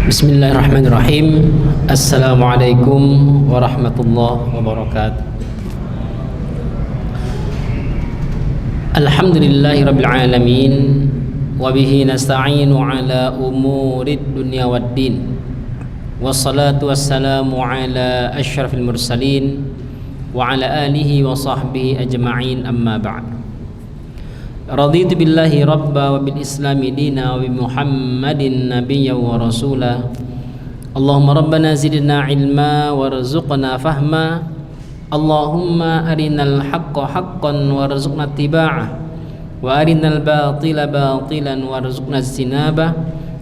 Bismillahirrahmanirrahim. Assalamualaikum warahmatullahi wabarakatuh. Alhamdulillahi rabbil alamin, wa bihi nasta'inu ala umurid dunya waddin, wassalatu wassalamu ala asyrafil mursalin wa ala alihi wa sahbihi ajma'in, amma ba'd. Raditu billahi rabba wa bil islami dina wa bi muhammadin nabiyya wa rasula. Allahumma rabbana zidna ilma warzuqna fahma. Allahumma arinal haqqa haqqan warzuqna ittiba'ah, wa arinal batila batilan warzuqna ijtinabah,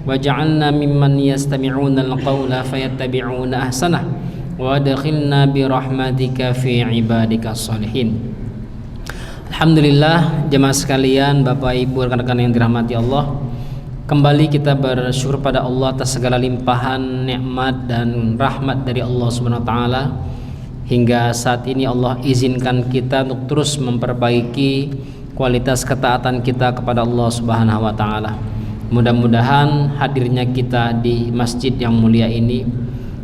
waj'alna mimman yastami'una al-qawla fayattabi'una ahsanah, wa adkhilna bi rahmatika fi ibadika sholihin. Alhamdulillah, jemaah sekalian, Bapak Ibu, rekan-rekan yang dirahmati Allah, kembali kita bersyukur pada Allah atas segala limpahan nikmat dan rahmat dari Allah Subhanahu wa taala. Hingga saat ini Allah izinkan kita untuk terus memperbaiki kualitas ketaatan kita kepada Allah Subhanahu wa taala. Mudah-mudahan hadirnya kita di masjid yang mulia ini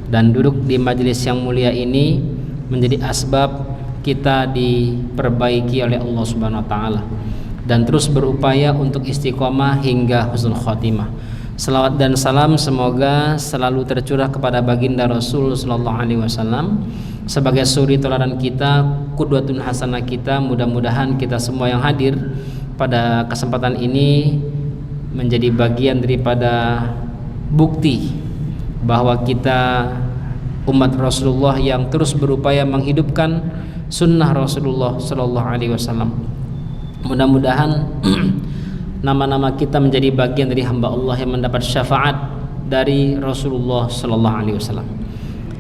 dan duduk di majelis yang mulia ini menjadi asbab kita diperbaiki oleh Allah Subhanahu wa taala dan terus berupaya untuk istiqomah hingga husnul khotimah. Selawat dan salam semoga selalu tercurah kepada baginda Rasul sallallahu alaihi wasallam sebagai suri teladan kita, qudwatun hasanah kita. Mudah-mudahan kita semua yang hadir pada kesempatan ini menjadi bagian daripada bukti bahwa kita umat Rasulullah yang terus berupaya menghidupkan sunnah Rasulullah sallallahu alaihi wasallam. Mudah-mudahan nama-nama kita menjadi bagian dari hamba Allah yang mendapat syafaat dari Rasulullah sallallahu alaihi wasallam.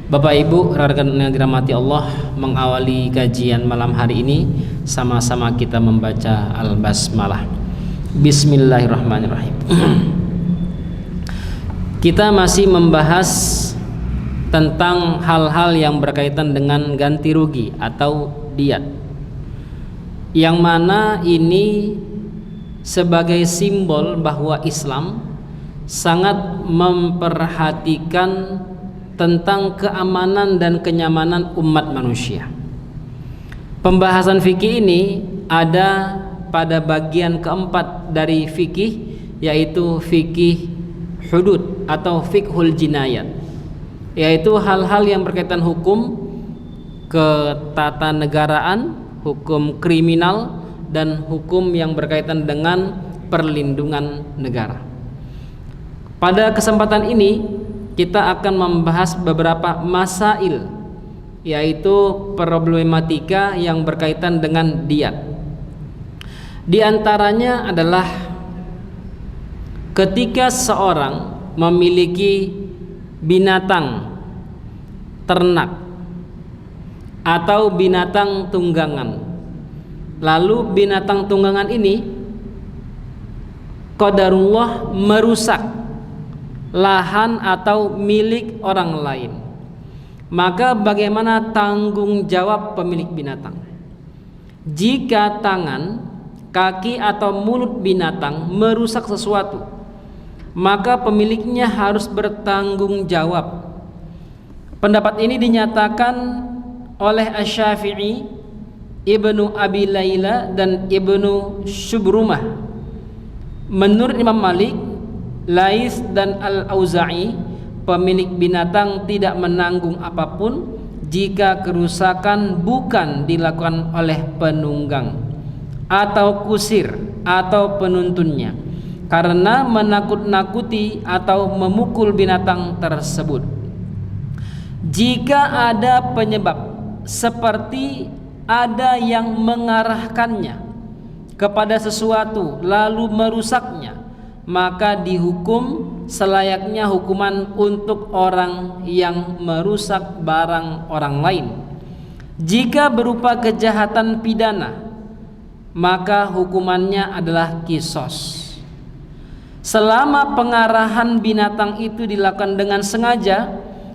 Bapak Ibu, rekan-rekan yang dirahmati Allah, mengawali kajian malam hari ini sama-sama kita membaca Al-Basmalah. Bismillahirrahmanirrahim. Kita masih membahas tentang hal-hal yang berkaitan dengan ganti rugi atau diat, yang mana ini sebagai simbol bahwa Islam sangat memperhatikan tentang keamanan dan kenyamanan umat manusia. Pembahasan fikih ini ada pada bagian keempat dari fikih, yaitu fikih hudud atau fiqhul jinayat, yaitu hal-hal yang berkaitan hukum ketatanegaraan, hukum kriminal, dan hukum yang berkaitan dengan perlindungan negara. Pada kesempatan ini kita akan membahas beberapa masail, yaitu problematika yang berkaitan dengan diat. Di antaranya adalah ketika seorang memiliki binatang ternak atau binatang tunggangan, lalu binatang tunggangan ini qadarullah merusak lahan atau milik orang lain, maka bagaimana tanggung jawab pemilik binatang? Jika tangan, kaki atau mulut binatang merusak sesuatu, maka pemiliknya harus bertanggung jawab. Pendapat ini dinyatakan oleh Asy-Syafi'i, Ibnu Abi Laila, dan Ibnu Syubrumah. Menurut Imam Malik, Lais, dan Al-Auza'i, pemilik binatang tidak menanggung apapun jika kerusakan bukan dilakukan oleh penunggang atau kusir atau penuntunnya karena menakut-nakuti atau memukul binatang tersebut. Jika ada penyebab seperti ada yang mengarahkannya kepada sesuatu lalu merusaknya, maka dihukum selayaknya hukuman untuk orang yang merusak barang orang lain. Jika berupa kejahatan pidana, maka hukumannya adalah qisas. Selama pengarahan binatang itu dilakukan dengan sengaja,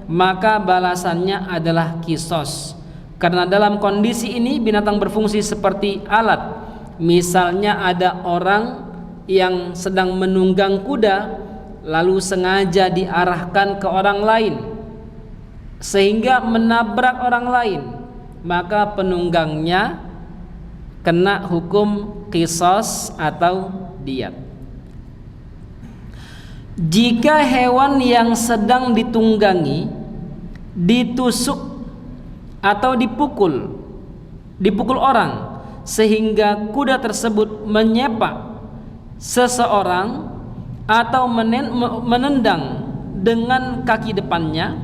maka balasannya adalah qisas. Karena dalam kondisi ini binatang berfungsi seperti alat. Misalnya ada orang yang sedang menunggang kuda, lalu sengaja diarahkan ke orang lain sehingga menabrak orang lain, maka penunggangnya kena hukum qisas atau diyat. Jika hewan yang sedang ditunggangi ditusuk atau dipukul orang sehingga kuda tersebut menyepak seseorang atau menendang dengan kaki depannya,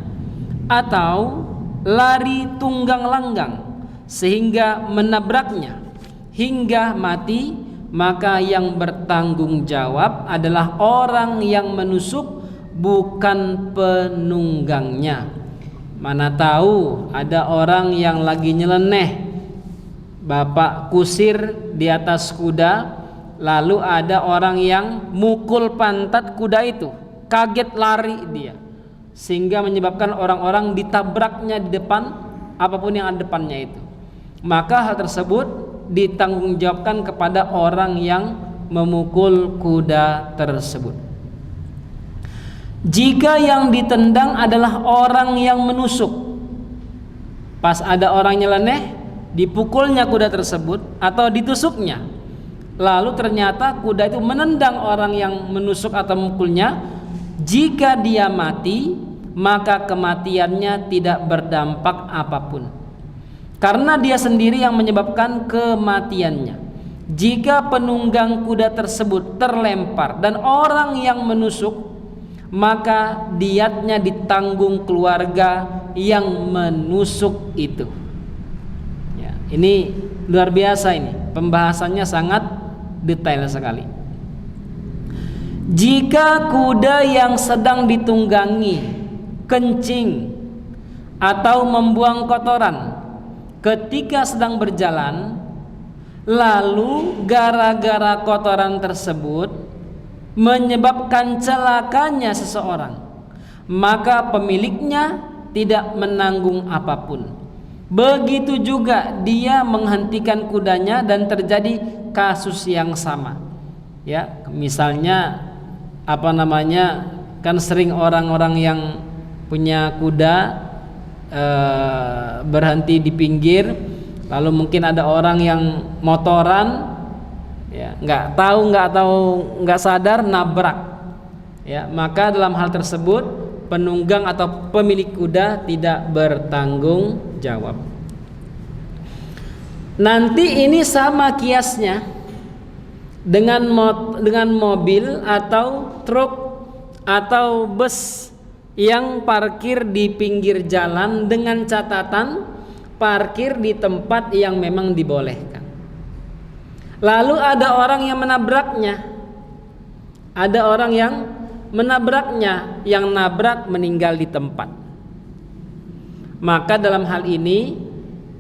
atau lari tunggang langgang sehingga menabraknya hingga mati, maka yang bertanggung jawab adalah orang yang menusuk, bukan penunggangnya. Mana tahu ada orang yang lagi nyeleneh, bapak kusir di atas kuda, lalu ada orang yang mukul pantat kuda itu, kaget lari dia, sehingga menyebabkan orang-orang ditabraknya di depan apapun yang ada depannya itu. Maka hal tersebut ditanggungjawabkan kepada orang yang memukul kuda tersebut. Jika yang ditendang adalah orang yang menusuk, pas ada orang nyeleneh, dipukulnya kuda tersebut atau ditusuknya, lalu ternyata kuda itu menendang orang yang menusuk atau memukulnya, jika dia mati, maka kematiannya tidak berdampak apapun, karena dia sendiri yang menyebabkan kematiannya. Jika penunggang kuda tersebut terlempar dan orang yang menusuk, maka diatnya ditanggung keluarga yang menusuk itu. Ya, ini luar biasa, ini pembahasannya sangat detail sekali. Jika kuda yang sedang ditunggangi kencing atau membuang kotoran ketika sedang berjalan, lalu gara-gara kotoran tersebut menyebabkan celakanya seseorang, maka pemiliknya tidak menanggung apapun. Begitu juga dia menghentikan kudanya dan terjadi kasus yang sama. Ya, misalnya kan sering orang-orang yang punya kuda berhenti di pinggir, lalu mungkin ada orang yang motoran, ya, nggak sadar nabrak, ya, maka dalam hal tersebut penunggang atau pemilik kuda tidak bertanggung jawab. Nanti ini sama kiasnya dengan mobil atau truk atau bus yang parkir di pinggir jalan dengan catatan parkir di tempat yang memang dibolehkan. Lalu ada orang yang menabraknya, yang nabrak meninggal di tempat. Maka dalam hal ini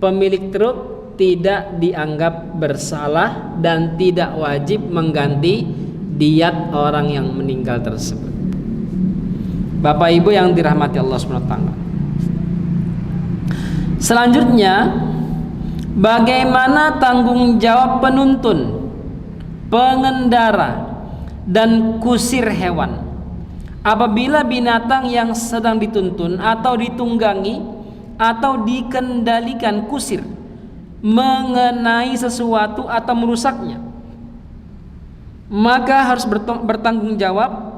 pemilik truk tidak dianggap bersalah dan tidak wajib mengganti diat orang yang meninggal tersebut. Bapak Ibu yang dirahmati Allah SWT. Selanjutnya, bagaimana tanggung jawab penuntun, pengendara, dan kusir hewan apabila binatang yang sedang dituntun atau ditunggangi atau dikendalikan kusir mengenai sesuatu atau merusaknya, maka harus bertanggung jawab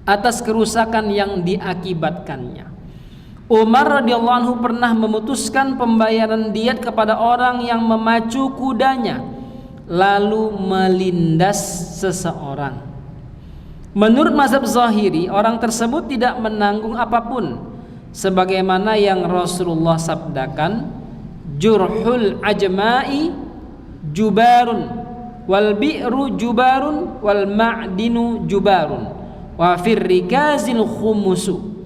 atas kerusakan yang diakibatkannya. Umar radhiyallahu anhu pernah memutuskan pembayaran diat kepada orang yang memacu kudanya lalu melindas seseorang. Menurut mazhab Zahiri, orang tersebut tidak menanggung apapun, sebagaimana yang Rasulullah sabdakan, jurhul ajma'i jubarun wal bi'ru jubarun wal ma'dinu jubarun wa fir rikazil khumusu.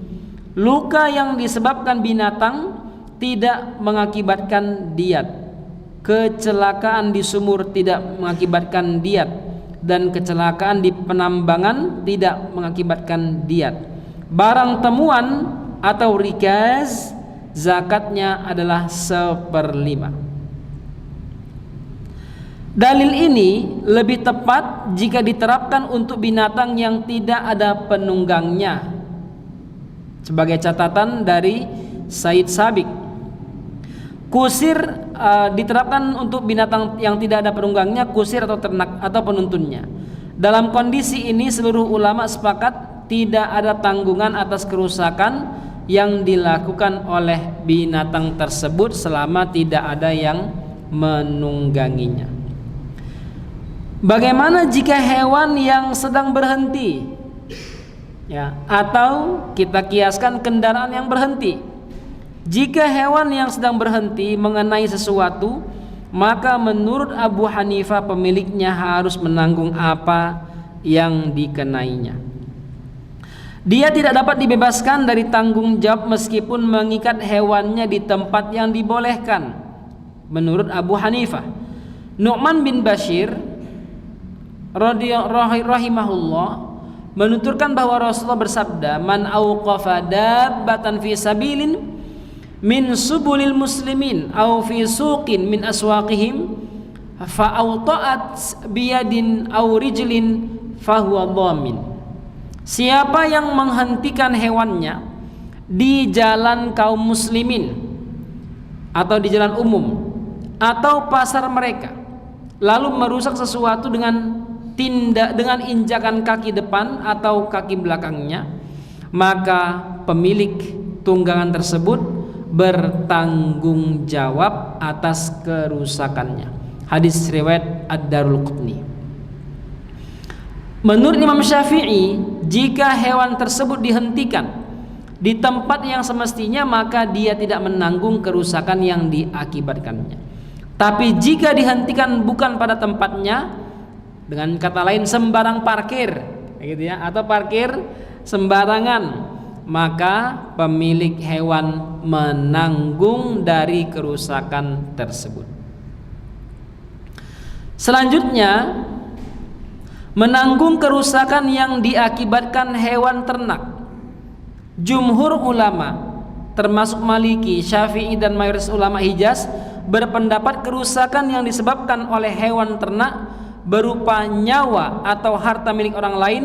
Luka yang disebabkan binatang tidak mengakibatkan diat, kecelakaan di sumur tidak mengakibatkan diat, dan kecelakaan di penambangan tidak mengakibatkan diat. Barang temuan atau rikaz, zakatnya adalah 1/5. Dalil ini lebih tepat jika diterapkan untuk binatang yang tidak ada penunggangnya. Sebagai catatan dari Said Sabiq, kusir diterapkan untuk binatang yang tidak ada penunggangnya, kusir atau ternak atau penuntunnya. Dalam kondisi ini seluruh ulama sepakat tidak ada tanggungan atas kerusakan yang dilakukan oleh binatang tersebut selama tidak ada yang menungganginya. Bagaimana jika hewan yang sedang berhenti? Ya, atau kita kiaskan kendaraan yang berhenti. Jika hewan yang sedang berhenti mengenai sesuatu, maka menurut Abu Hanifah pemiliknya harus menanggung apa yang dikenainya. Dia tidak dapat dibebaskan dari tanggung jawab meskipun mengikat hewannya di tempat yang dibolehkan. Menurut Abu Hanifah, Nu'man bin Bashir rahimahullah menuturkan bahwa Rasulullah bersabda, "Man auqafa dabbatan fi sabilin min subulil muslimin aw fi suqin min aswaqihim fa awta'at biyadin aw rijlin fahuwa dhamin." Siapa yang menghentikan hewannya di jalan kaum muslimin atau di jalan umum atau pasar mereka, lalu merusak sesuatu dengan injakan kaki depan atau kaki belakangnya, maka pemilik tunggangan tersebut bertanggung jawab atas kerusakannya. Hadis riwayat Ad-Darulqutni. Menurut Imam Syafi'i, jika hewan tersebut dihentikan di tempat yang semestinya, maka dia tidak menanggung kerusakan yang diakibatkannya. Tapi jika dihentikan bukan pada tempatnya, dengan kata lain sembarang parkir, gitu ya, atau parkir sembarangan, maka pemilik hewan menanggung dari kerusakan tersebut. Selanjutnya, menanggung kerusakan yang diakibatkan hewan ternak. Jumhur ulama, termasuk Maliki, Syafi'i dan mayoritas ulama Hijaz, berpendapat kerusakan yang disebabkan oleh hewan ternak berupa nyawa atau harta milik orang lain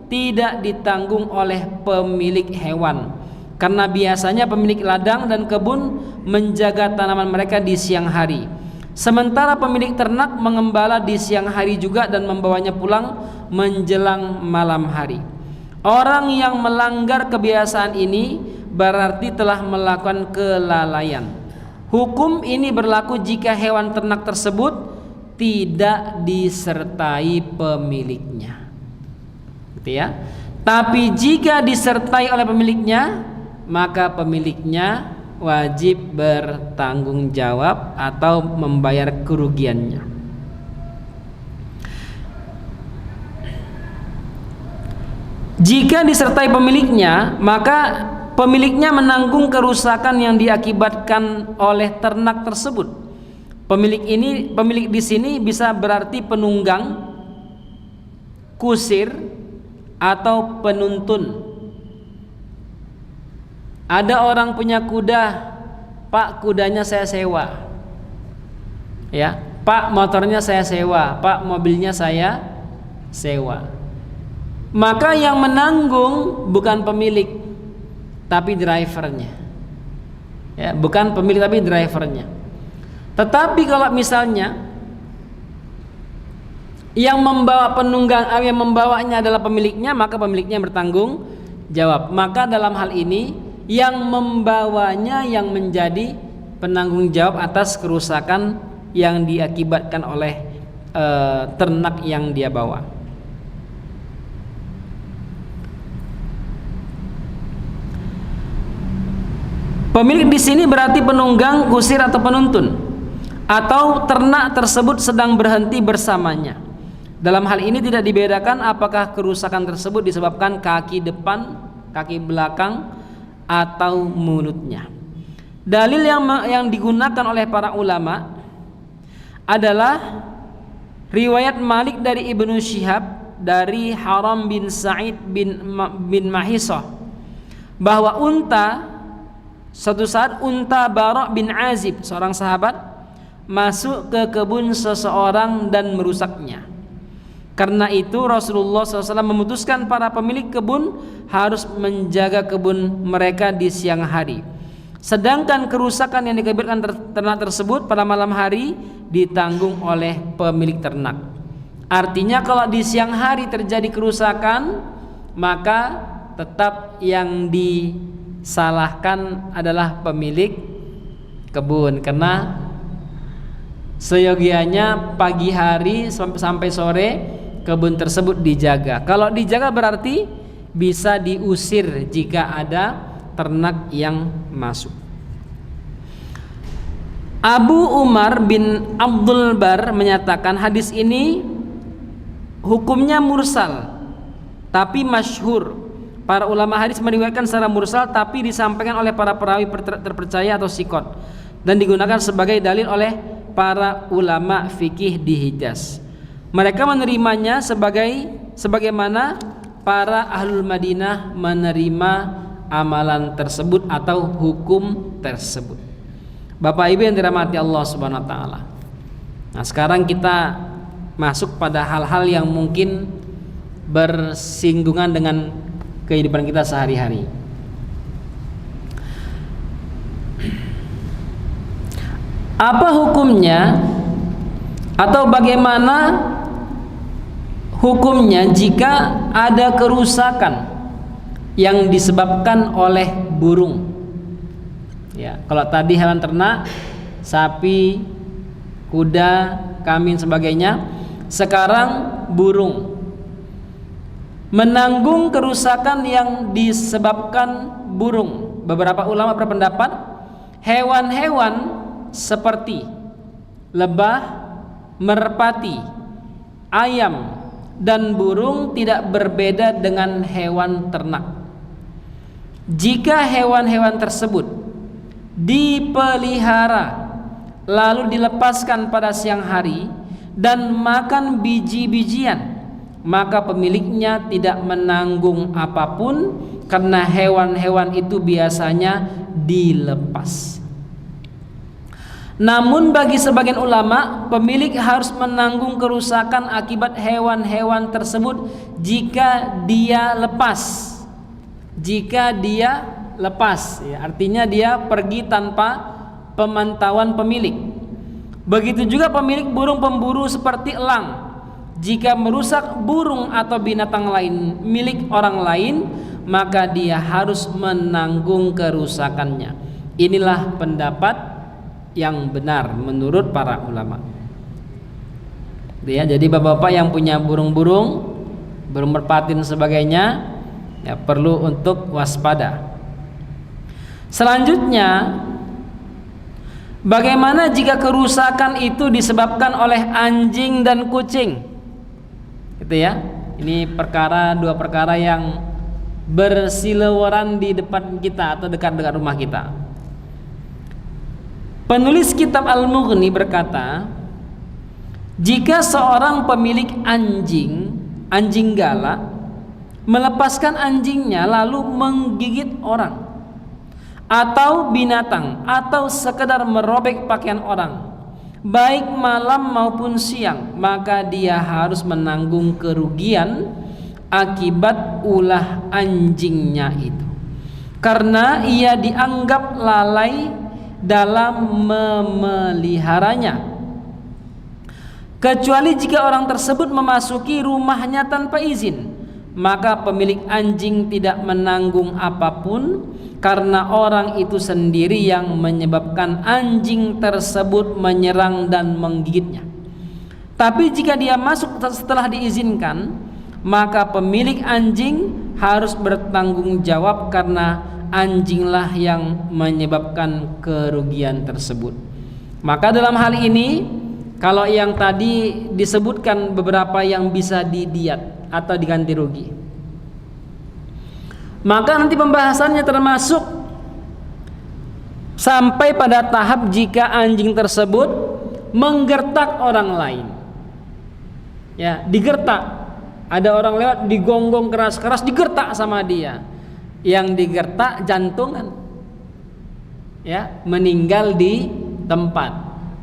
tidak ditanggung oleh pemilik hewan, karena biasanya pemilik ladang dan kebun menjaga tanaman mereka di siang hari, sementara pemilik ternak mengembala di siang hari juga dan membawanya pulang menjelang malam hari. Orang yang melanggar kebiasaan ini berarti telah melakukan kelalaian. Hukum ini berlaku jika hewan ternak tersebut tidak disertai pemiliknya, gitu ya. Tapi jika disertai oleh pemiliknya, maka pemiliknya wajib bertanggung jawab atau membayar kerugiannya. Jika disertai pemiliknya, maka pemiliknya menanggung kerusakan yang diakibatkan oleh ternak tersebut. Pemilik di sini bisa berarti penunggang, kusir, atau penuntun. Ada orang punya kuda, Pak, kudanya saya sewa. Ya, Pak, motornya saya sewa, Pak, mobilnya saya sewa. Maka yang menanggung bukan pemilik, tapi drivernya. Ya, bukan pemilik tapi drivernya. Tetapi kalau misalnya yang membawa yang membawanya adalah pemiliknya, maka pemiliknya bertanggung jawab. Maka dalam hal ini yang membawanya yang menjadi penanggung jawab atas kerusakan yang diakibatkan oleh ternak yang dia bawa. Pemilik di sini berarti penunggang, kusir atau penuntun, atau ternak tersebut sedang berhenti bersamanya. Dalam hal ini tidak dibedakan apakah kerusakan tersebut disebabkan kaki depan, kaki belakang, atau mulutnya. Dalil yang digunakan oleh para ulama adalah riwayat Malik dari Ibnu Syihab dari Haram bin Sa'id bin Mahisah, bahwa suatu saat unta Bara bin Azib, seorang sahabat, masuk ke kebun seseorang dan merusaknya. Karena itu Rasulullah SAW memutuskan para pemilik kebun harus menjaga kebun mereka di siang hari. Sedangkan kerusakan yang diakibatkan ternak tersebut pada malam hari ditanggung oleh pemilik ternak. Artinya kalau di siang hari terjadi kerusakan, maka tetap yang disalahkan adalah pemilik kebun, karena seyogianya pagi hari sampai sore kebun tersebut dijaga. Kalau dijaga berarti bisa diusir jika ada ternak yang masuk. Abu Umar bin Abdul Bar menyatakan hadis ini hukumnya mursal tapi masyhur. Para ulama hadis meriwayatkan secara mursal tapi disampaikan oleh para perawi terpercaya atau sikot dan digunakan sebagai dalil oleh para ulama fikih di Hijaz. Mereka menerimanya sebagaimana para ahlul Madinah menerima amalan tersebut atau hukum tersebut. Bapak Ibu yang dirahmati Allah Subhanahu wa taala. Nah, sekarang kita masuk pada hal-hal yang mungkin bersinggungan dengan kehidupan kita sehari-hari. Apa hukumnya atau bagaimana hukumnya jika ada kerusakan yang disebabkan oleh burung? Ya, kalau tadi hewan ternak, sapi, kuda, kambing sebagainya, sekarang burung. Menanggung kerusakan yang disebabkan burung. Beberapa ulama berpendapat hewan-hewan seperti lebah, merpati, ayam, dan burung tidak berbeda dengan hewan ternak. Jika hewan-hewan tersebut dipelihara lalu dilepaskan pada siang hari dan makan biji-bijian, maka pemiliknya tidak menanggung apapun karena hewan-hewan itu biasanya dilepas. Namun bagi sebagian ulama, pemilik harus menanggung kerusakan akibat hewan-hewan tersebut jika dia lepas. Jika dia lepas, ya, artinya dia pergi tanpa pemantauan pemilik. Begitu juga pemilik burung pemburu seperti elang. Jika merusak burung atau binatang lain milik orang lain, maka dia harus menanggung kerusakannya. Inilah pendapat yang benar menurut para ulama. Ya, jadi bapak-bapak yang punya burung-burung, burung merpati dan sebagainya, ya, perlu untuk waspada. Selanjutnya, bagaimana jika kerusakan itu disebabkan oleh anjing dan kucing? Gitu ya. Ini dua perkara yang bersiliweran di depan kita atau dekat dengan rumah kita. Penulis kitab Al-Mughni berkata, jika seorang pemilik anjing galak melepaskan anjingnya lalu menggigit orang atau binatang atau sekedar merobek pakaian orang, baik malam maupun siang, maka dia harus menanggung kerugian akibat ulah anjingnya itu, karena ia dianggap lalai dalam memeliharanya, kecuali jika orang tersebut memasuki rumahnya tanpa izin, maka pemilik anjing tidak menanggung apapun karena orang itu sendiri yang menyebabkan anjing tersebut menyerang dan menggigitnya. Tapi jika dia masuk setelah diizinkan, maka pemilik anjing harus bertanggung jawab karena anjinglah yang menyebabkan kerugian tersebut. Maka dalam hal ini, kalau yang tadi disebutkan beberapa yang bisa didiat atau diganti rugi, maka nanti pembahasannya termasuk sampai pada tahap jika anjing tersebut menggertak orang lain. Ya, digertak. Ada orang lewat digonggong keras-keras, digertak sama dia. Yang digertak jantungan, ya, meninggal di tempat.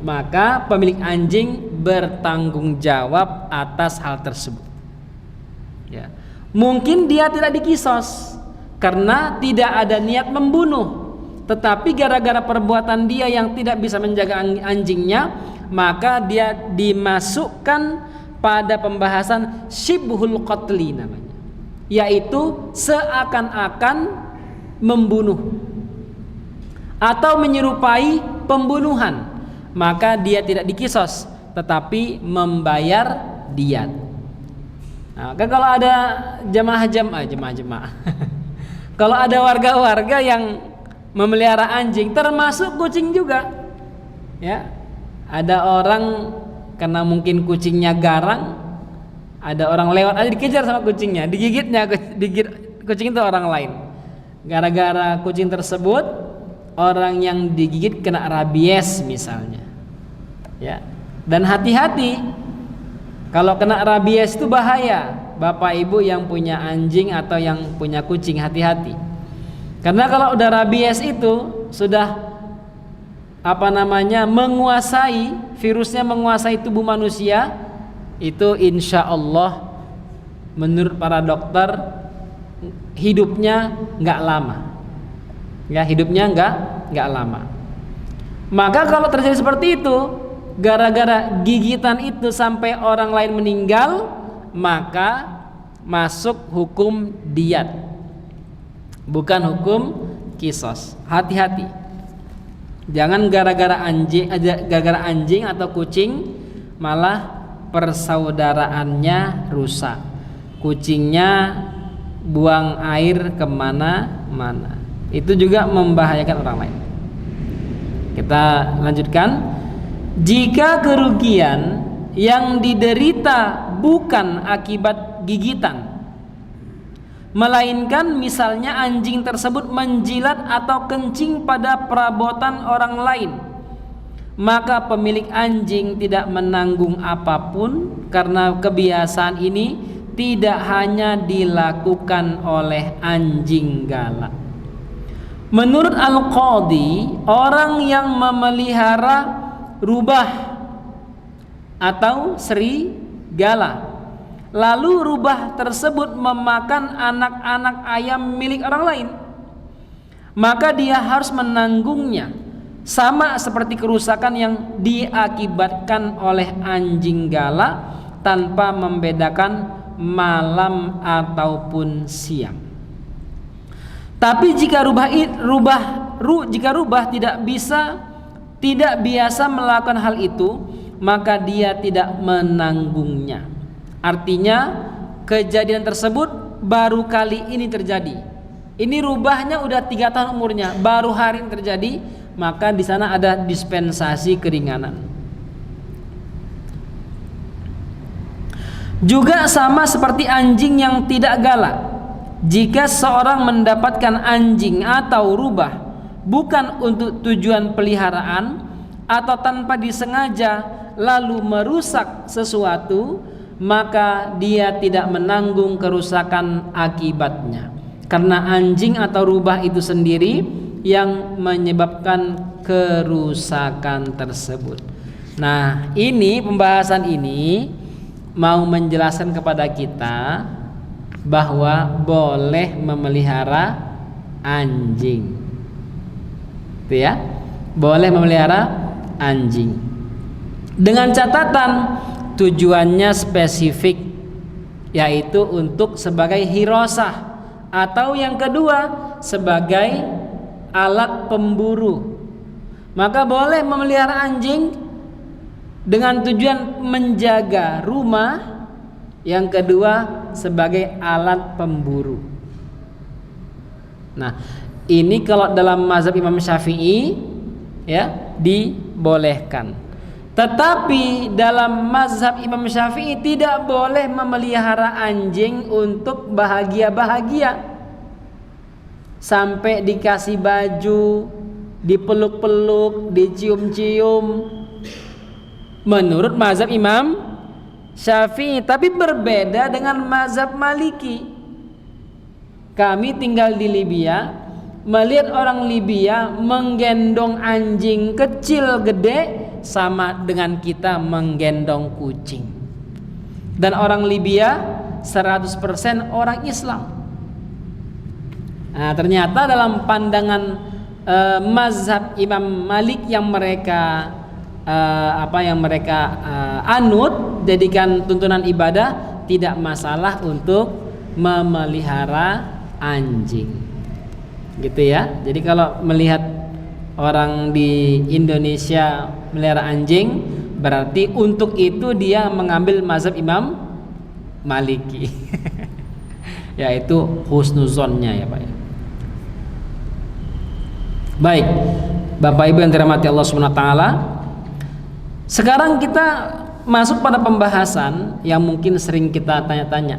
maka pemilik anjing bertanggung jawab atas hal tersebut. Ya. Mungkin dia tidak dikisos karena tidak ada niat membunuh, tetapi gara-gara perbuatan dia yang tidak bisa menjaga anjingnya, maka dia dimasukkan pada pembahasan syibhul qatli namanya, yaitu seakan-akan membunuh atau menyerupai pembunuhan, maka dia tidak dikisos tetapi membayar diat. Nah, kalau ada jemaah kalau ada warga-warga yang memelihara anjing, termasuk kucing juga, ya, ada orang karena mungkin kucingnya garang, ada orang lewat aja dikejar sama kucingnya, digigit kucing itu orang lain. Gara-gara kucing tersebut, orang yang digigit kena rabies misalnya, ya. Dan hati-hati, kalau kena rabies itu bahaya. Bapak ibu yang punya anjing atau yang punya kucing, hati-hati. Karena kalau udah rabies itu sudah menguasai, virusnya menguasai tubuh manusia, itu insya Allah menurut para dokter hidupnya nggak lama. Ya, hidupnya nggak lama. Maka kalau terjadi seperti itu, gara-gara gigitan itu sampai orang lain meninggal, maka masuk hukum diat, bukan hukum kisos. Hati-hati, jangan gara-gara anjing atau kucing malah persaudaraannya rusak, kucingnya buang air kemana-mana, itu juga membahayakan orang lain. Kita lanjutkan. Jika kerugian yang diderita bukan akibat gigitan, melainkan misalnya anjing tersebut menjilat atau kencing pada perabotan orang lain, maka pemilik anjing tidak menanggung apapun, karena kebiasaan ini tidak hanya dilakukan oleh anjing galak. Menurut Al-Qadhi, orang yang memelihara rubah atau serigala, lalu rubah tersebut memakan anak-anak ayam milik orang lain, maka dia harus menanggungnya, sama seperti kerusakan yang diakibatkan oleh anjing galak, tanpa membedakan malam ataupun siang. Tapi jika rubah tidak biasa melakukan hal itu, maka dia tidak menanggungnya. Artinya kejadian tersebut baru kali ini terjadi. Ini rubahnya udah 3 tahun umurnya, baru hari ini terjadi, maka di sana ada dispensasi keringanan. Juga sama seperti anjing yang tidak galak. Jika seorang mendapatkan anjing atau rubah bukan untuk tujuan peliharaan atau tanpa disengaja lalu merusak sesuatu, maka dia tidak menanggung kerusakan akibatnya, karena anjing atau rubah itu sendiri yang menyebabkan kerusakan tersebut. Nah, ini pembahasan ini mau menjelaskan kepada kita bahwa boleh memelihara anjing. Itu ya, boleh memelihara anjing dengan catatan tujuannya spesifik, yaitu untuk sebagai hirosah, atau yang kedua sebagai alat pemburu. Maka boleh memelihara anjing dengan tujuan menjaga rumah, yang kedua sebagai alat pemburu. Nah, ini kalau dalam mazhab Imam Syafi'i, ya, dibolehkan. Tetapi dalam mazhab Imam Syafi'i tidak boleh memelihara anjing untuk bahagia-bahagia, sampai dikasih baju, dipeluk-peluk, dicium-cium. Menurut mazhab Imam Syafi'i, tapi berbeda dengan mazhab Maliki. Kami tinggal di Libya, melihat orang Libya menggendong anjing kecil gede sama dengan kita menggendong kucing. Dan orang Libya 100% orang Islam. Nah, ternyata dalam pandangan mazhab Imam Malik yang mereka anut, jadikan tuntunan ibadah, tidak masalah untuk memelihara anjing. Gitu ya. Jadi kalau melihat orang di Indonesia melihara anjing, berarti untuk itu dia mengambil mazhab Imam Maliki. Yaitu husnuzonnya ya Pak ya. Baik, Bapak Ibu yang dirahmati Allah Subhanahu wa taala. Sekarang kita masuk pada pembahasan yang mungkin sering kita tanya-tanya.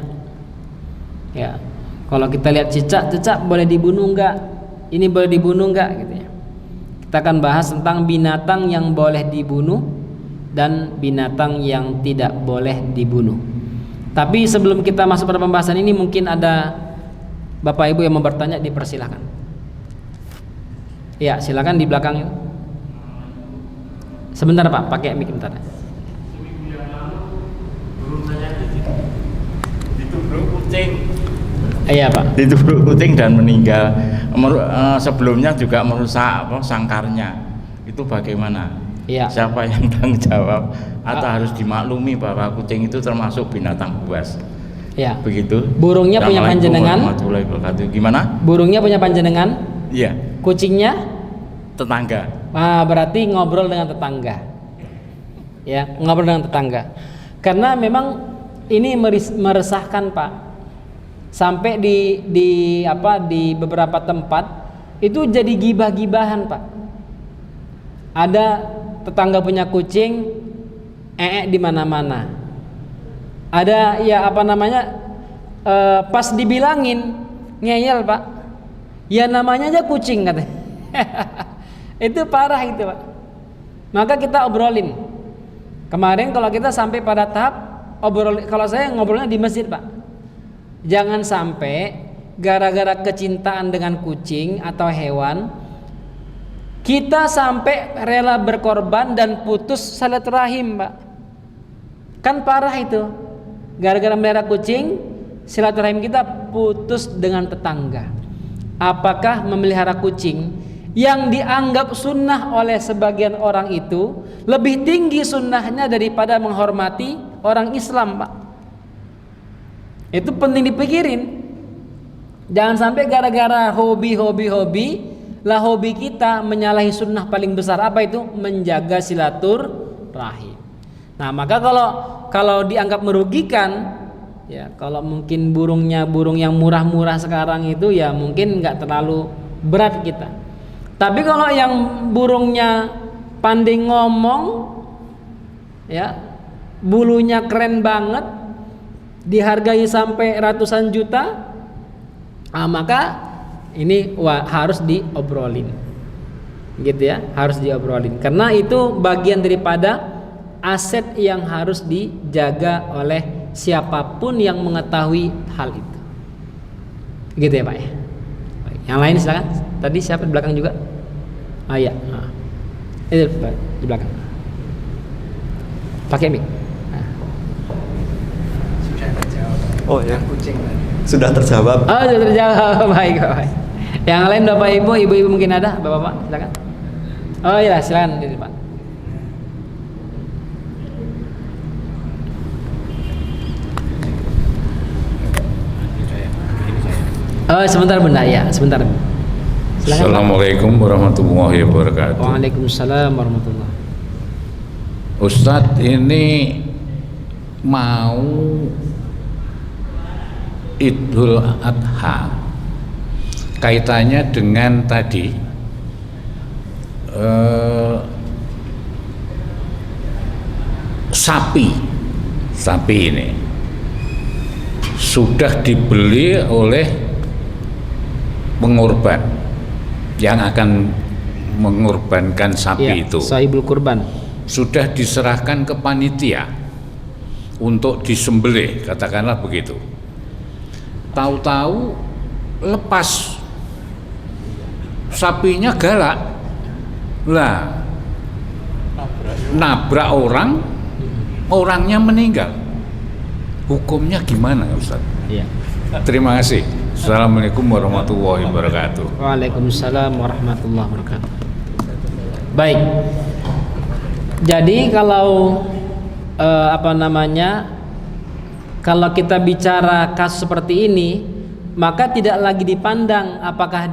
Ya, kalau kita lihat cicak boleh dibunuh enggak? Ini boleh dibunuh enggak gitu ya. Kita akan bahas tentang binatang yang boleh dibunuh dan binatang yang tidak boleh dibunuh. Tapi sebelum kita masuk pada pembahasan ini, mungkin ada Bapak Ibu yang mau bertanya, dipersilahkan. Ya, silakan di belakang. Sebentar Pak, pakai mic bentar. Ditubruk kucing. Iya Pak. Ditubruk kucing dan meninggal. Sebelumnya juga merusak sangkarnya. Itu bagaimana? Iya. Siapa yang tanggung jawab? Atau harus dimaklumi bahwa kucing itu termasuk binatang buas? Iya. Begitu. Burungnya punya panjenengan? Gimana? Burungnya punya panjenengan? Iya. Kucingnya? Tetangga. Berarti ngobrol dengan tetangga. Ya, ngobrol dengan tetangga. Karena memang ini meresahkan Pak. Sampai di beberapa tempat itu jadi gibah-gibahan Pak. Ada tetangga punya kucing, di mana-mana. Ada pas dibilangin ngeyel Pak. Ya namanya aja kucing katanya. Itu parah itu Pak. Maka kita obrolin. Kemarin kalau kita sampai pada tahap kalau saya ngobrolnya di masjid Pak. Jangan sampai gara-gara kecintaan dengan kucing atau hewan kita sampai rela berkorban dan putus silaturahim Pak. Kan parah itu. Gara-gara melihara kucing, silaturahim kita putus dengan tetangga. Apakah memelihara kucing yang dianggap sunnah oleh sebagian orang itu lebih tinggi sunnahnya daripada menghormati orang Islam Pak? Itu penting dipikirin. Jangan sampai gara-gara hobi kita menyalahi sunnah paling besar. Apa itu? Menjaga silaturahim. Nah, maka kalau dianggap merugikan, ya kalau mungkin burung yang murah-murah sekarang itu ya mungkin nggak terlalu berat kita. Tapi kalau yang burungnya pandai ngomong, ya bulunya keren banget, dihargai sampai ratusan juta, maka ini harus diobrolin, gitu ya, harus diobrolin. Karena itu bagian daripada aset yang harus dijaga oleh siapapun yang mengetahui hal itu, gitu ya Pak ya. Yang lain silakan. Tadi siapa di belakang juga? Iya. Itu Pak, di belakang. Pakai mic. Oh ya, sudah terjawab. Oh, sudah terjawab. Baik. Yang lain Bapak Ibu mungkin ada, Bapak, silakan. Oh iya, silakan ini Pak. Oh, sebentar Bunda, ya, sebentar. Silakan, Assalamualaikum warahmatullahi wabarakatuh. Waalaikumsalam warahmatullahi. Ustadz, ini mau Idul Adha, kaitannya dengan tadi sapi ini sudah dibeli oleh pengorban yang akan mengorbankan sapi itu. Sahibul kurban. Sudah diserahkan ke panitia untuk disembelih, katakanlah begitu. Tahu-tahu lepas, sapinya galak. Lah, nabrak orang, orangnya meninggal. Hukumnya gimana, Ustaz? Iya. Terima kasih. Assalamualaikum warahmatullahi wabarakatuh. Waalaikumsalam warahmatullahi wabarakatuh. Baik. Jadi kalau kalau kita bicara kasus seperti ini, maka tidak lagi dipandang apakah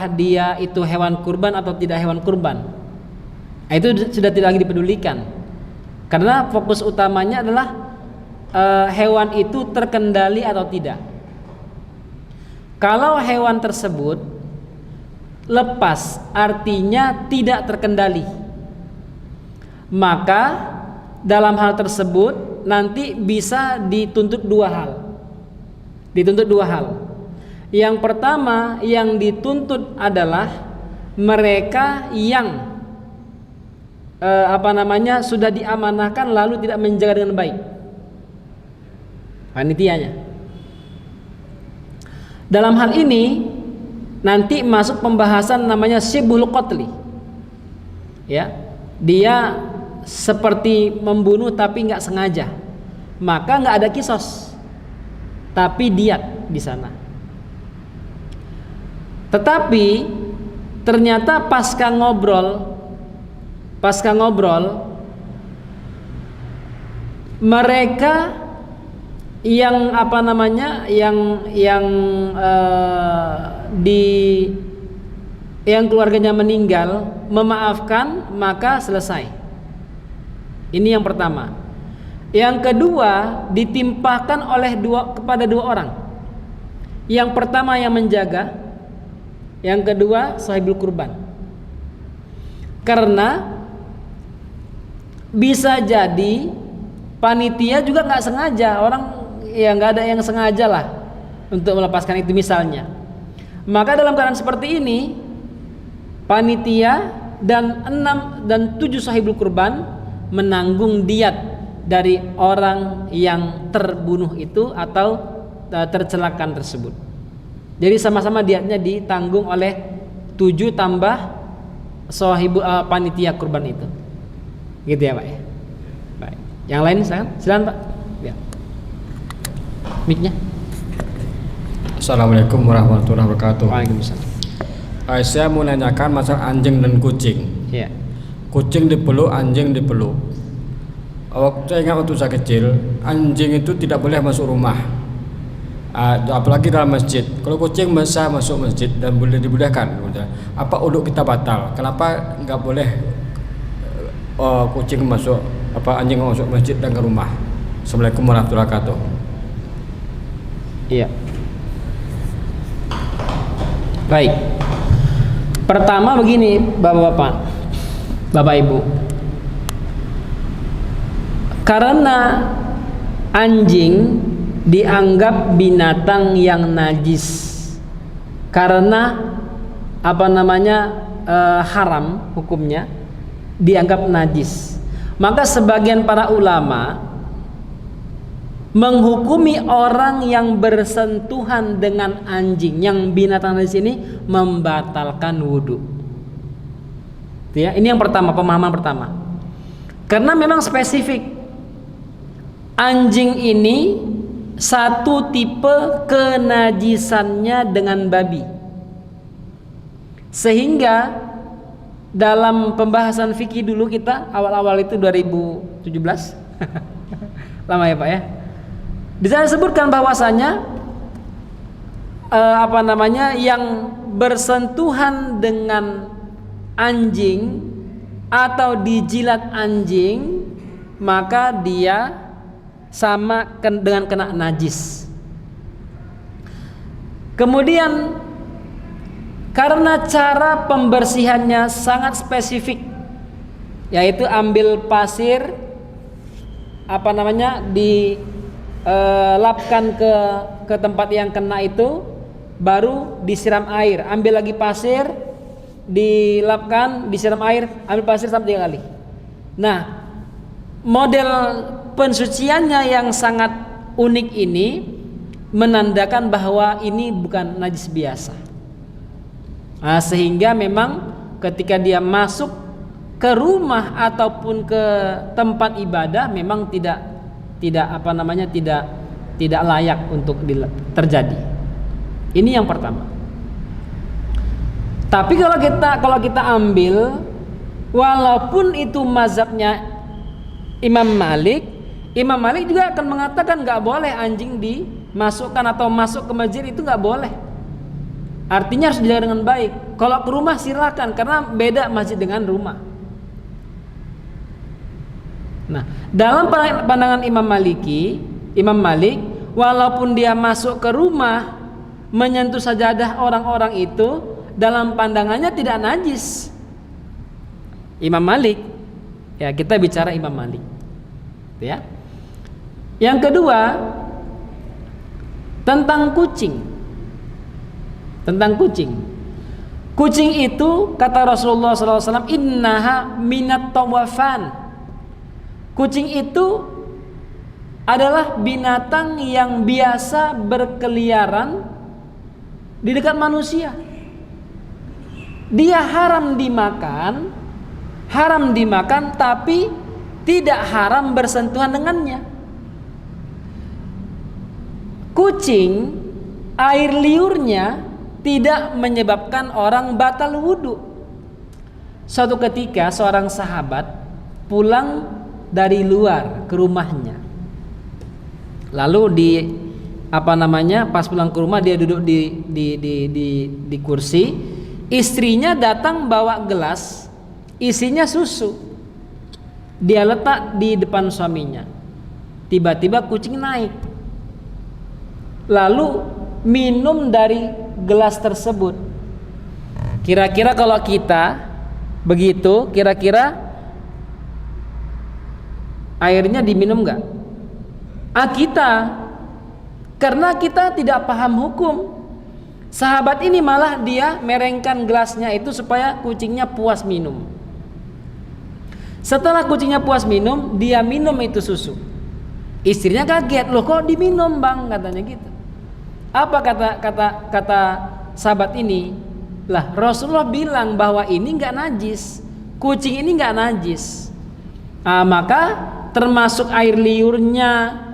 dia itu hewan kurban atau tidak hewan kurban. Itu sudah tidak lagi dipedulikan. Karena fokus utamanya adalah hewan itu terkendali atau tidak. Kalau hewan tersebut lepas, artinya tidak terkendali, maka dalam hal tersebut nanti bisa dituntut dua hal. Yang pertama yang dituntut adalah mereka yang sudah diamanahkan lalu tidak menjaga dengan baik, panitianya. Dalam hal ini nanti masuk pembahasan namanya syibhul qatli. Ya, dia seperti membunuh tapi nggak sengaja, maka nggak ada kisos, tapi diat di sana. Tetapi ternyata pasca ngobrol mereka yang yang keluarganya meninggal memaafkan, maka selesai. Ini yang pertama. Yang kedua, ditimpahkan kepada dua orang. Yang pertama yang menjaga, yang kedua sahibul kurban. Karena bisa jadi panitia juga nggak sengaja, orang ya nggak ada yang sengaja lah untuk melepaskan itu misalnya. Maka dalam keadaan seperti ini, panitia dan 7 sahibul kurban menanggung diat dari orang yang terbunuh itu atau tercelakaan tersebut. Jadi sama-sama diatnya ditanggung oleh 7 tambah panitia kurban itu. Gitu ya Pak ya. Baik. Yang lain silakan Pak. Ya. Mic-nya. Assalamualaikum warahmatullahi wabarakatuh. Waalaikumsalam. Saya mau nanyakan masalah anjing dan kucing. Ya. Kucing dipeluk, anjing dipeluk. Saya ingat waktu saya kecil, anjing itu tidak boleh masuk rumah, apalagi dalam masjid. Kalau kucing bisa masuk masjid dan boleh dibolehkan. Apa uduk kita batal? Kenapa nggak boleh kucing masuk, anjing masuk masjid dan ke rumah? Assalamualaikum warahmatullahi wabarakatuh. Iya. Baik. Pertama begini, Bapak-bapak, Bapak Ibu. Karena anjing dianggap binatang yang najis, karena haram hukumnya, dianggap najis, maka sebagian para ulama menghukumi orang yang bersentuhan dengan anjing yang binatang najis ini membatalkan wudhu. Ya, ini yang pertama, pemahaman pertama. Karena memang spesifik, anjing ini satu tipe kenajisannya dengan babi, sehingga dalam pembahasan fikih dulu kita awal-awal itu 2017 lama ya Pak ya, di sana disebutkan bahwasanya yang bersentuhan dengan anjing atau dijilat anjing, maka dia sama dengan kena najis. Kemudian karena cara pembersihannya sangat spesifik, yaitu ambil pasir dilapkan ke tempat yang kena itu, baru disiram air, ambil lagi pasir, dilapkan, disiram air, ambil pasir sampai 3 kali. Nah, model pensuciannya yang sangat unik ini menandakan bahwa ini bukan najis biasa. Nah, sehingga memang ketika dia masuk ke rumah ataupun ke tempat ibadah memang tidak layak untuk terjadi. Ini yang pertama. Tapi kalau kita ambil, walaupun itu mazhabnya Imam Malik juga akan mengatakan nggak boleh anjing dimasukkan atau masuk ke masjid, itu nggak boleh. Artinya harus dijaga dengan baik. Kalau ke rumah silakan, karena beda masjid dengan rumah. Nah, dalam pandangan Imam Malik, walaupun dia masuk ke rumah menyentuh sajadah orang-orang itu, dalam pandangannya tidak najis. Imam Malik, ya kita bicara Imam Malik, ya. Yang kedua, tentang kucing. Kucing itu kata Rasulullah SAW, innaha minat tawafan. Kucing itu adalah binatang yang biasa berkeliaran di dekat manusia. Dia haram dimakan, tapi tidak haram bersentuhan dengannya. Kucing, air liurnya tidak menyebabkan orang batal wudhu. Suatu ketika seorang sahabat pulang dari luar ke rumahnya, lalu pas pulang ke rumah dia duduk di kursi. Istrinya datang bawa gelas, isinya susu. Dia letak di depan suaminya. Tiba-tiba kucing naik, lalu minum dari gelas tersebut. Kira-kira kalau kita begitu, kira-kira airnya diminum nggak? Karena kita tidak paham hukum. Sahabat ini malah dia merengkan gelasnya itu supaya kucingnya puas minum. Setelah kucingnya puas minum, dia minum itu susu. Istrinya kaget, loh kok diminum bang, katanya gitu. Apa kata sahabat ini? Lah Rasulullah bilang bahwa ini nggak najis, kucing ini nggak najis. Maka termasuk air liurnya,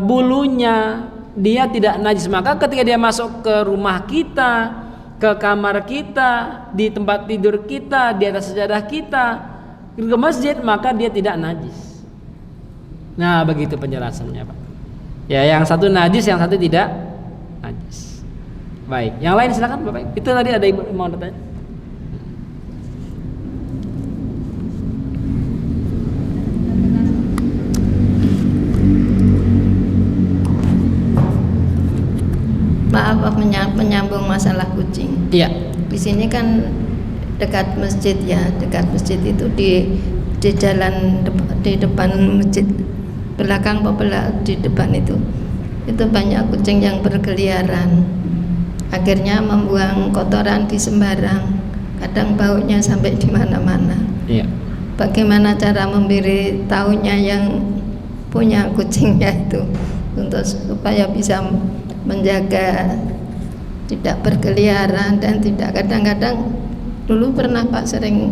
bulunya, dia tidak najis. Maka ketika dia masuk ke rumah kita, ke kamar kita, di tempat tidur kita, di atas sajadah kita, ke masjid, maka dia tidak najis. Nah begitu penjelasannya Pak. Ya, yang satu najis, yang satu tidak najis. Baik, yang lain silakan Bapak. Itu tadi ada ibu mau bertanya. Maaf, menyambung masalah kucing. Iya. Di sini kan dekat masjid ya, dekat masjid itu di jalan di depan masjid, belakang di depan itu banyak kucing yang berkeliaran. Akhirnya membuang kotoran di sembarang. Kadang baunya sampai di mana-mana. Iya. Bagaimana cara memberi tahunya yang punya kucingnya itu untuk supaya bisa menjaga tidak berkeliaran dan tidak, kadang-kadang dulu pernah Pak sering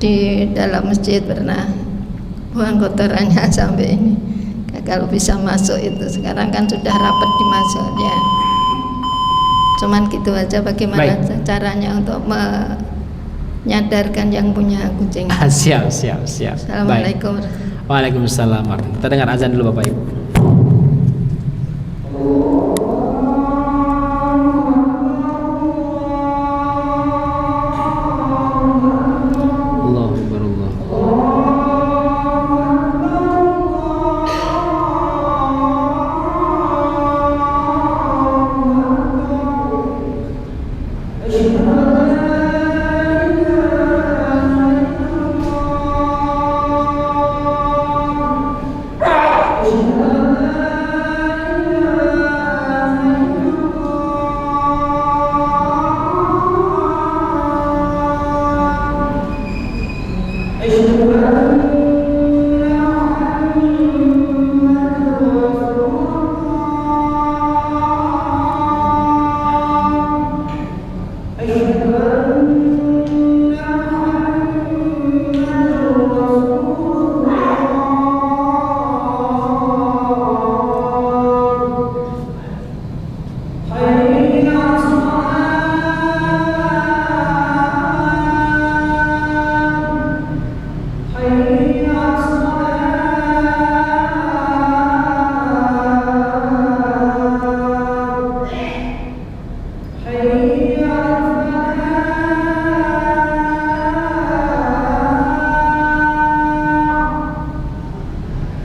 di dalam masjid pernah buang kotorannya sampai ini. Kalau bisa masuk itu, sekarang kan sudah rapat dimasuknya. Cuman gitu aja, bagaimana caranya untuk menyadarkan yang punya kucing. Siap. Assalamualaikum. Waalaikumsalam. Kita dengar azan dulu Bapak Ibu. Allahu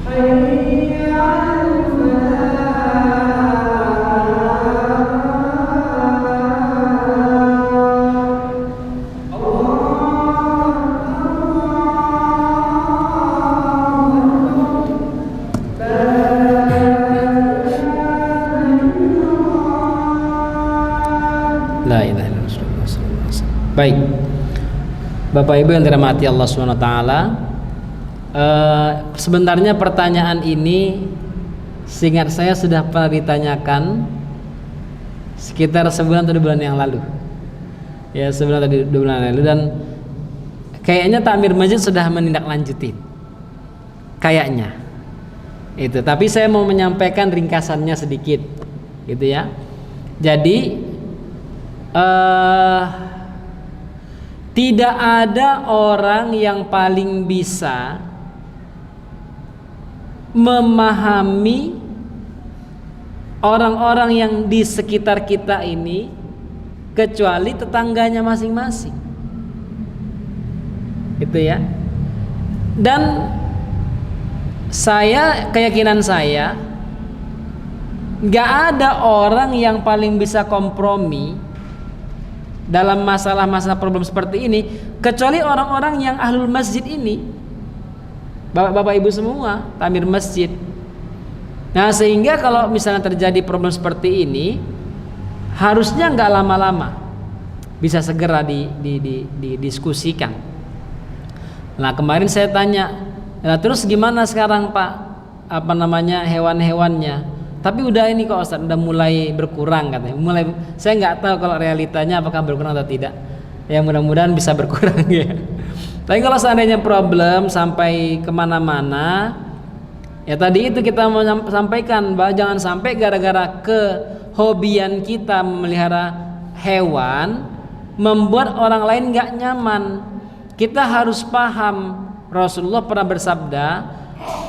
La ilaha illallah Rasulullah sallallahu alaihi wasallam. Baik, Bapak Ibu yang dirahmati Allah Subhanahu wa taala, sebenarnya pertanyaan ini seingat saya sudah pernah ditanyakan sekitar sebulan atau 2 bulan yang lalu. Ya, sebulan atau 2 bulan yang lalu, dan kayaknya takmir masjid sudah menindaklanjuti. Kayaknya. Itu, tapi saya mau menyampaikan ringkasannya sedikit. Gitu ya. Jadi tidak ada orang yang paling bisa memahami orang-orang yang di sekitar kita ini kecuali tetangganya masing-masing. Itu ya. Dan keyakinan saya, nggak ada orang yang paling bisa kompromi dalam masalah-masalah problem seperti ini kecuali orang-orang yang ahlul masjid ini, bapak-bapak ibu semua, takmir masjid. Nah, sehingga kalau misalnya terjadi problem seperti ini, harusnya nggak lama-lama, bisa segera didiskusikan. Nah, kemarin saya tanya, nah, terus gimana sekarang Pak, hewan-hewannya? Tapi udah ini kok Ustaz, udah mulai berkurang katanya. Saya nggak tahu kalau realitanya apakah berkurang atau tidak. Ya mudah-mudahan bisa berkurang ya. Tapi kalau seandainya problem sampai kemana-mana, ya tadi itu kita mau sampaikan bahwa jangan sampai gara-gara kehobian kita memelihara hewan membuat orang lain nggak nyaman. Kita harus paham, Rasulullah pernah bersabda,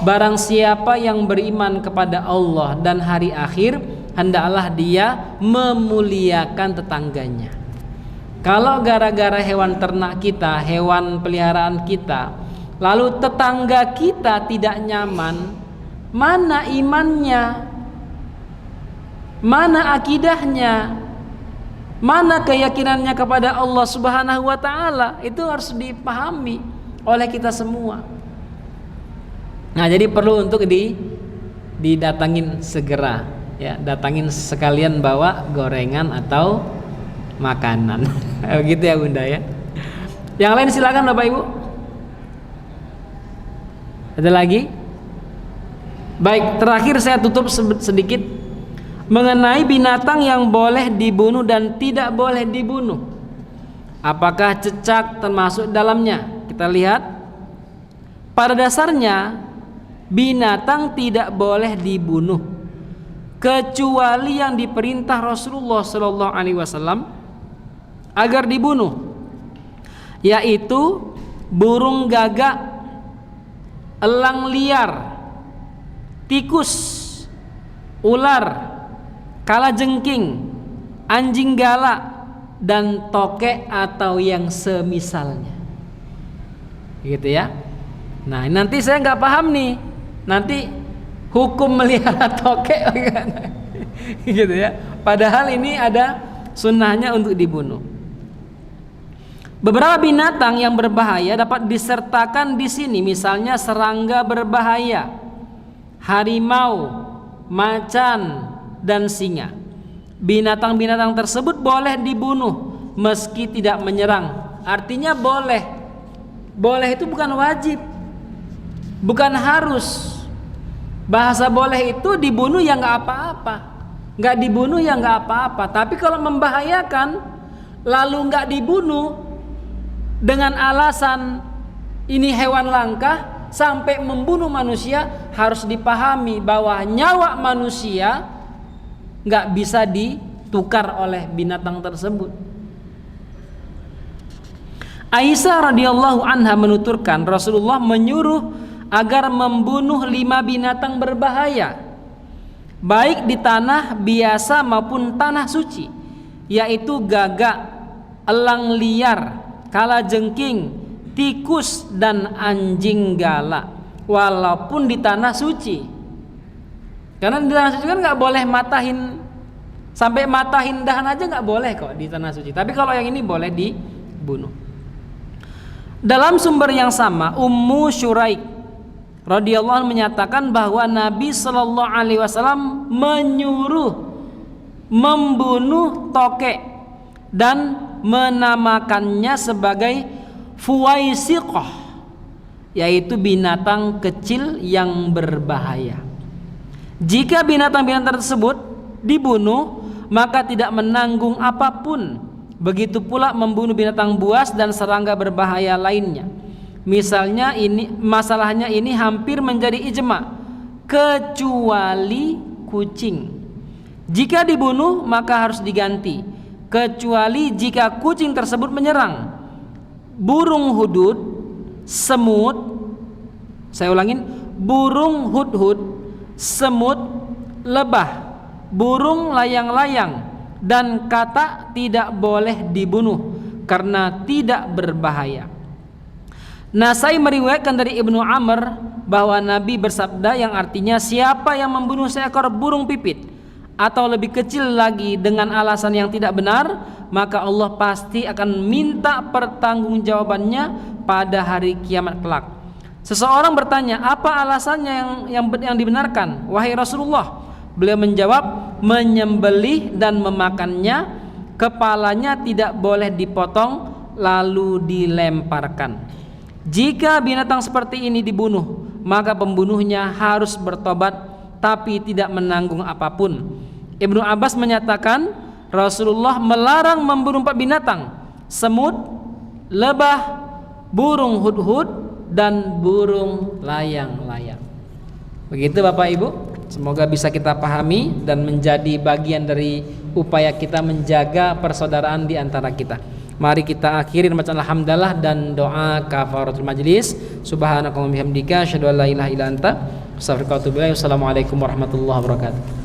barang siapa yang beriman kepada Allah dan hari akhir, hendaklah dia memuliakan tetangganya. Kalau gara-gara hewan ternak kita, hewan peliharaan kita, lalu tetangga kita tidak nyaman, mana imannya, mana akidahnya, mana keyakinannya kepada Allah Subhanahu wa taala, itu harus dipahami oleh kita semua. Nah, jadi perlu untuk didatangin segera, ya, datangin sekalian bawa gorengan atau makanan. Begitu ya Bunda ya. Yang lain silakan Bapak Ibu. Ada lagi? Baik, terakhir saya tutup sedikit mengenai binatang yang boleh dibunuh dan tidak boleh dibunuh. Apakah cecak termasuk dalamnya? Kita lihat. Pada dasarnya binatang tidak boleh dibunuh kecuali yang diperintah Rasulullah Shallallahu Alaihi Wasallam agar dibunuh, yaitu burung gagak, elang liar, tikus, ular, kalajengking, anjing galak, dan tokek atau yang semisalnya. Gitu ya. Nah, nanti saya nggak paham nih, nanti hukum melihara tokek gitu ya. Padahal ini ada sunnahnya untuk dibunuh. Beberapa binatang yang berbahaya dapat disertakan di sini, misalnya serangga berbahaya, harimau, macan, dan singa. Binatang-binatang tersebut boleh dibunuh meski tidak menyerang. Artinya boleh. Boleh itu bukan wajib, bukan harus. Bahasa boleh itu dibunuh ya nggak apa-apa, nggak dibunuh ya nggak apa-apa. Tapi kalau membahayakan lalu nggak dibunuh dengan alasan ini hewan langka sampai membunuh manusia, harus dipahami bahwa nyawa manusia nggak bisa ditukar oleh binatang tersebut. Aisyah radhiyallahu anha menuturkan Rasulullah menyuruh agar membunuh 5 binatang berbahaya, baik di tanah biasa maupun tanah suci, yaitu gagak, elang liar, kalajengking, tikus, dan anjing galak. walaupun di tanah suci. Karena di tanah suci kan nggak boleh matahin, sampai matahin dahan aja nggak boleh kok di tanah suci. Tapi kalau yang ini boleh dibunuh. Dalam sumber yang sama, Ummu Syuraik radhiyallahu anha menyatakan bahwa Nabi sallallahu alaihi wasallam menyuruh membunuh tokek dan menamakannya sebagai fuwaisiqah, yaitu binatang kecil yang berbahaya. Jika binatang-binatang tersebut dibunuh, maka tidak menanggung apapun. Begitu pula membunuh binatang buas dan serangga berbahaya lainnya. Misalnya masalahnya ini hampir menjadi ijma, kecuali kucing. Jika dibunuh maka harus diganti, kecuali jika kucing tersebut menyerang. Burung hudhud, semut, saya ulangin, burung hudhud, semut, lebah, burung layang-layang dan katak tidak boleh dibunuh karena tidak berbahaya. Nasai meriwayatkan dari Ibnu Amr bahwa Nabi bersabda yang artinya siapa yang membunuh seekor burung pipit atau lebih kecil lagi dengan alasan yang tidak benar, maka Allah pasti akan minta pertanggungjawabannya pada hari kiamat kelak. Seseorang bertanya, apa alasannya yang dibenarkan, wahai Rasulullah? Beliau menjawab, menyembelih dan memakannya, kepalanya tidak boleh dipotong lalu dilemparkan. Jika binatang seperti ini dibunuh, maka pembunuhnya harus bertobat tapi tidak menanggung apapun. Ibnu Abbas menyatakan Rasulullah melarang membunuh 4 binatang: semut, lebah, burung hudhud dan burung layang-layang. Begitu Bapak Ibu, semoga bisa kita pahami dan menjadi bagian dari upaya kita menjaga persaudaraan di antara kita. Mari kita akhiri bacaan alhamdulillah dan doa kafaratul majlis. Subhanakallahumma bihamdika asyhadu an la ilaha illa anta astaghfiruka wa atubu ilaik. Wassalamualaikum warahmatullahi wabarakatuh.